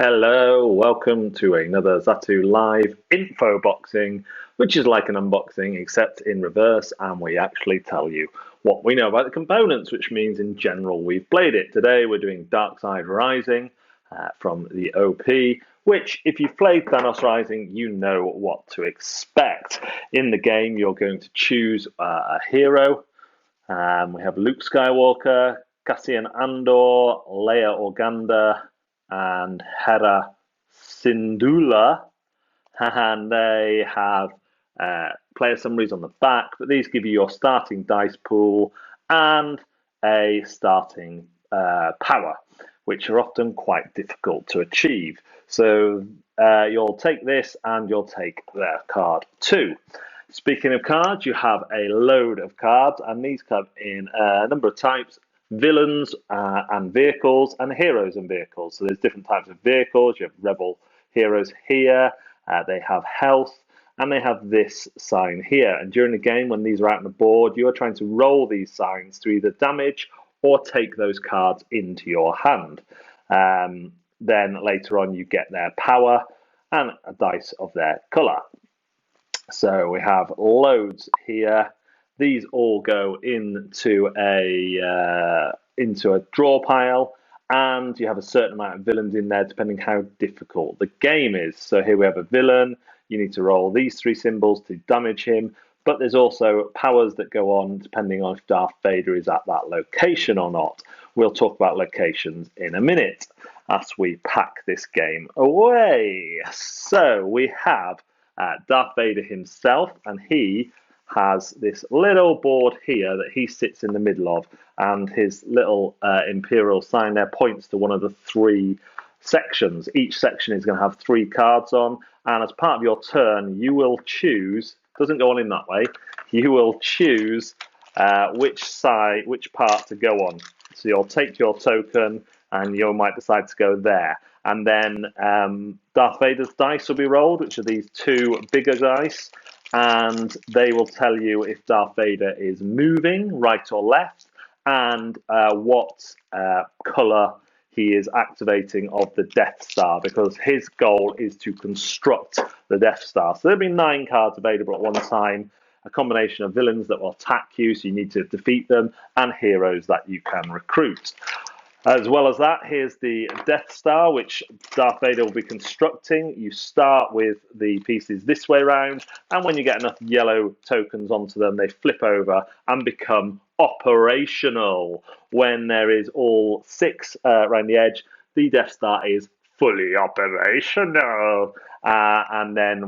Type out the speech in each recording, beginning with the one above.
Hello, welcome to another Zatu live InfoBoxing, which is like an unboxing except in reverse, and we actually tell you what we know about the components, which means in general we've played it. Today we're doing Dark Side Rising from the OP, which if you've played Thanos Rising, you know what to expect. In the game, you're going to choose a hero. We have Luke Skywalker, Cassian Andor, Leia Organa, and Hera Syndulla, and they have player summaries on the back, but these give you your starting dice pool and a starting power, which are often quite difficult to achieve. So you'll take this and you'll take their card too. Speaking of cards, you have a load of cards, and these come in a number of types: villains and vehicles, and heroes and vehicles. So there's different types of vehicles. You have rebel heroes here. They have health, and they have this sign here. And during the game, when these are out on the board, you are trying to roll these signs to either damage or take those cards into your hand. Then later on, you get their power and a dice of their colour. So we have loads here. These all go into a draw pile, and you have a certain amount of villains in there depending how difficult the game is. So here we have a villain. You need to roll these three symbols to damage him, but there's also powers that go on depending on if Darth Vader is at that location or not. We'll talk about locations in a minute as we pack this game away. So we have Darth Vader himself, and he has this little board here that he sits in the middle of, and his little imperial sign there points to one of the three sections. Each section is going to have three cards on, and as part of your turn, you will choose, doesn't go on in that way, you will choose which part to go on. So you'll take your token, and you might decide to go there. And then Darth Vader's dice will be rolled, which are these two bigger dice, and they will tell you if Darth Vader is moving right or left, and what colour he is activating of the Death Star, because his goal is to construct the Death Star. So there'll be 9 cards available at one time, a combination of villains that will attack you, so you need to defeat them, and heroes that you can recruit. As well as that, here's the Death Star, which Darth Vader will be constructing. You start with the pieces this way around, and when you get enough yellow tokens onto them, they flip over and become operational. When there is all 6 around the edge, the Death Star is fully operational, and then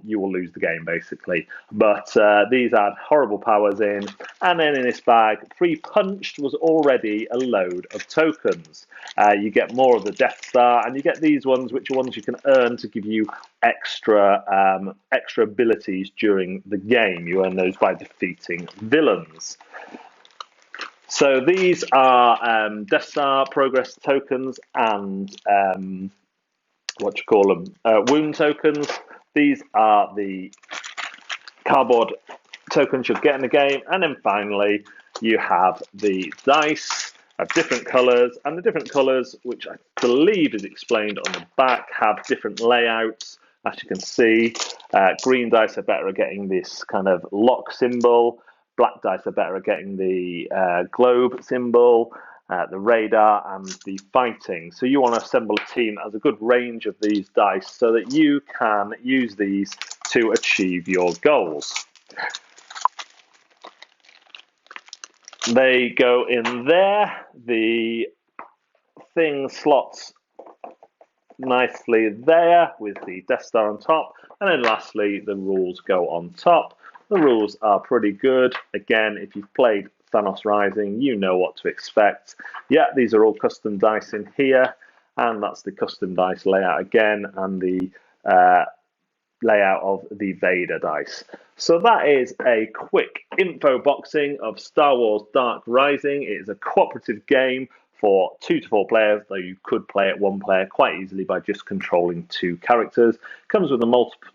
you will lose the game, basically. But these add horrible powers in, and then in this bag, pre-punched was already a load of tokens. You get more of the Death Star, and you get these ones, which are ones you can earn to give you extra abilities during the game. You earn those by defeating villains. So these are Death Star progress tokens and wound tokens. These are the cardboard tokens you'll get in the game. And then finally, you have the dice of different colours. And the different colours, which I believe is explained on the back, have different layouts. As you can see, green dice are better at getting this kind of lock symbol. Black dice are better at getting the globe symbol, the radar, and the fighting. So you want to assemble a team that has a good range of these dice so that you can use these to achieve your goals. They go in there. The thing slots nicely there with the Death Star on top. And then lastly, the rules go on top. The rules are pretty good. Again, if you've played Thanos Rising, you know what to expect. Yeah, these are all custom dice in here, and that's the custom dice layout again, and the layout of the Vader dice. So that is a quick info boxing of Star Wars Dark Rising. It is a cooperative game for 2 to 4 players, though you could play it 1 player quite easily by just controlling 2 characters. Comes with a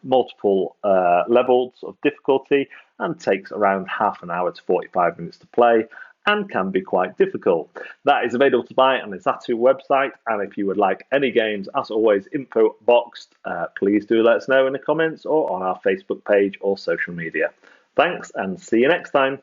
multiple levels of difficulty and takes around half an hour to 45 minutes to play. and can be quite difficult. That is available to buy on the Zatu website, and if you would like any games, as always, InfoBoxed, please do let us know in the comments or on our Facebook page or social media. Thanks, and see you next time.